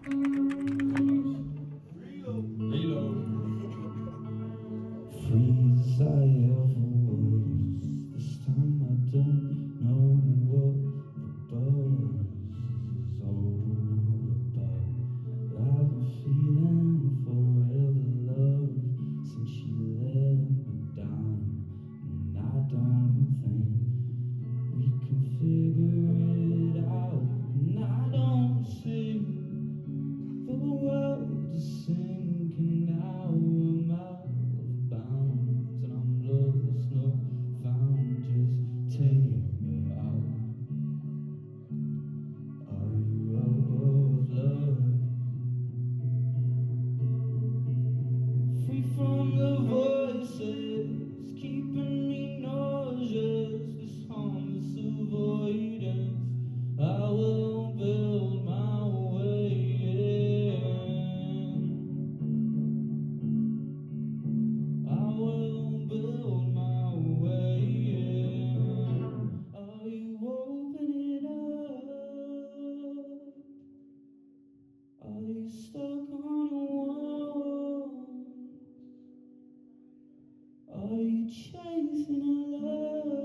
Freeze I ever was. This time I don't know what the buzz is all about. I have a feeling forever love since she let me down. And I don't think we can figure it out. And I don't see the world is sinking now. I'm out of bounds and I'm lost, no found. Just take me out. Are you out of love? Free from the voices keeping me nauseous. This harmless avoidance. I will build my way in. I will build my way in. Are you open it up? Are you stuck on your wall? Are you chasing a love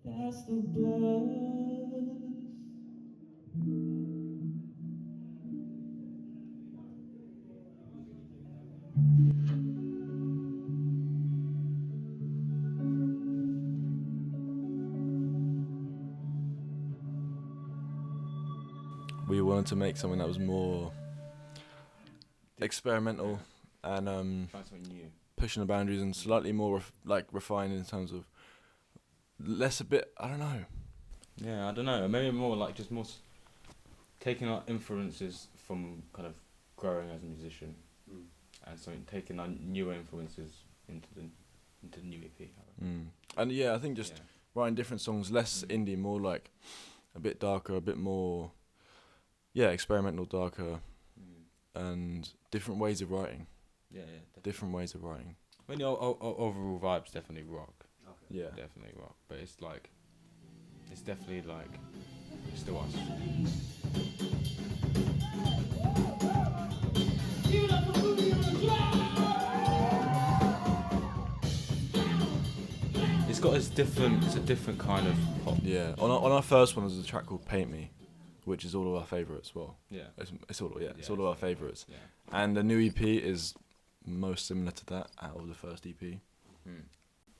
that's the best? We wanted to make something that was more experimental and Find something new. pushing the boundaries and slightly more refined in terms of less a bit. I don't know. Yeah, I don't know. Maybe more like just more taking our influences from kind of growing as a musician, and something taking our newer influences into the new EP. And yeah, I think just Yeah. writing different songs, less indie, more like a bit darker, a bit more, experimental, darker, and different ways of writing. Yeah, definitely. Different ways of writing. I mean, the overall vibe's definitely rock. Okay. Yeah. Definitely rock, but it's like, it's definitely like, it's still us. It's got it's a different kind of pop. Yeah. On our first one, there's a track called "Paint Me," which is all of our favourites. Well, Yeah. it's all Yeah, all of our favourites. Yeah. And the new EP is most similar to that out of the first EP.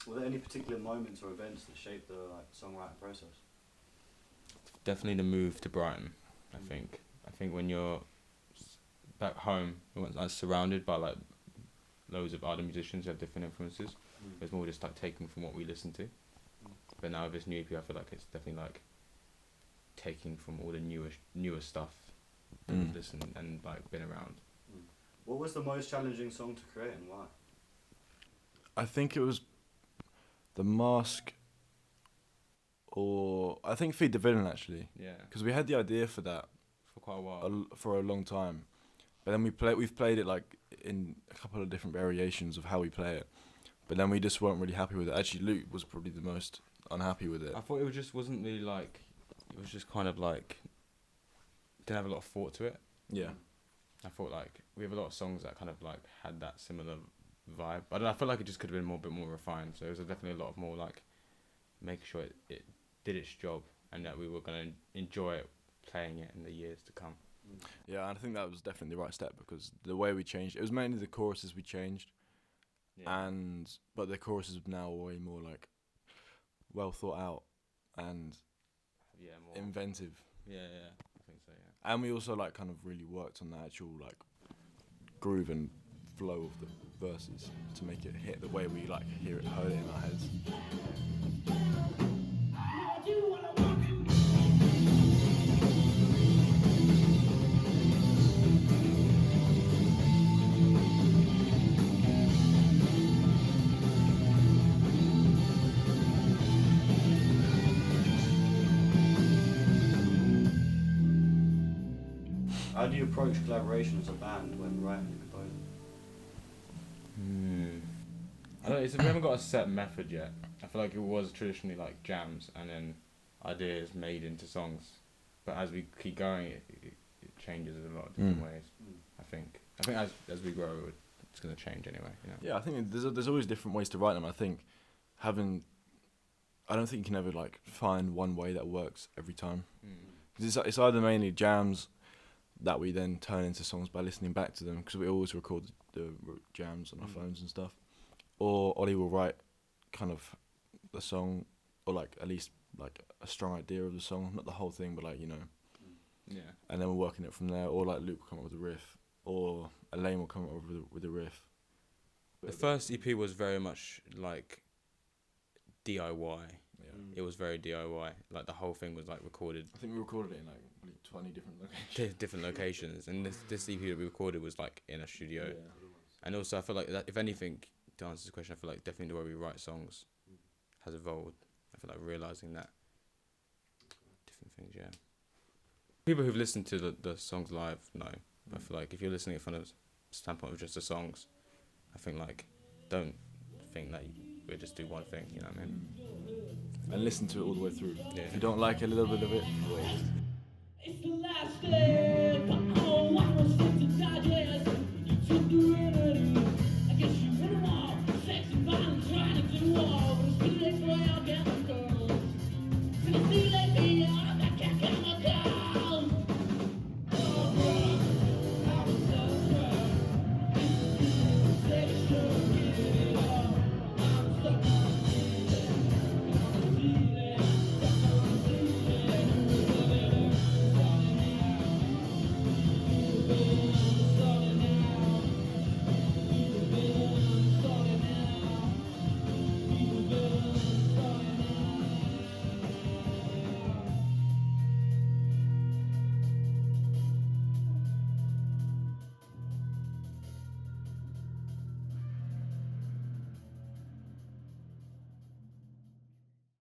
Were there any particular moments or events that shaped the songwriting process? Definitely the move to Brighton. I think when you're back home, you're surrounded by like loads of other musicians who have different influences. It's more just like taking from what we listen to. But now with this new EP, I feel like it's definitely like taking from all the newer stuff that we've listened and like been around. What was the most challenging song to create and why? I think it was The Mask, or I think Feed the Villain actually. Yeah. Because we had the idea for that For quite a while. for a long time, but then we've played it like in a couple of different variations of how we play it, but then we just weren't really happy with it. Actually, Luke was probably the most unhappy with it. I thought wasn't really like, it was just kind of like, didn't have a lot of thought to it. Yeah. I thought like, we have a lot of songs that kind of like had that similar vibe. I don't know, I feel like it just could have been a bit more refined. So it was definitely a lot of more like, making sure it did its job and that we were going to enjoy it playing it in the years to come. Yeah, and I think that was definitely the right step because the way we changed, it was mainly the choruses we changed, but the choruses are now way more like well thought out and more inventive. Yeah, I think so. Yeah. And we also like kind of really worked on the actual like groove and flow of the verses to make it hit the way we like heard it in our heads. How do you approach collaboration as a band when writing and composing? I don't. We haven't got a set method yet. I feel like it was traditionally like jams and then ideas made into songs. but as we keep going, it changes in a lot of different ways. I think as we grow, it's gonna change anyway. You know? Yeah, I think there's always different ways to write them. I think I don't think you can ever like find one way that works every time. 'Cause it's either mainly jams that we then turn into songs by listening back to them, because we always record the jams on our phones and stuff. Or Ollie will write kind of the song, or like at least like a strong idea of the song, not the whole thing, but like, you know. Yeah. And then we're working it from there. Or like Luke will come up with a riff, or Elaine will come up with a riff. The first EP was very much like DIY. It was very DIY. Like the whole thing was like recorded. I think we recorded it in like 20 different locations. Different locations, and this EP that we recorded was like in a studio. Yeah. And also, I feel like that, if anything, to answer this question, I feel like definitely the way we write songs has evolved. I feel like realizing that different things, yeah. People who've listened to the songs live know. But I feel like if you're listening from a standpoint of just the songs, I think like don't think that we just do one thing. You know what I mean? And listen to it all the way through. Yeah. If you don't like a little bit of it, wait. It's the last day.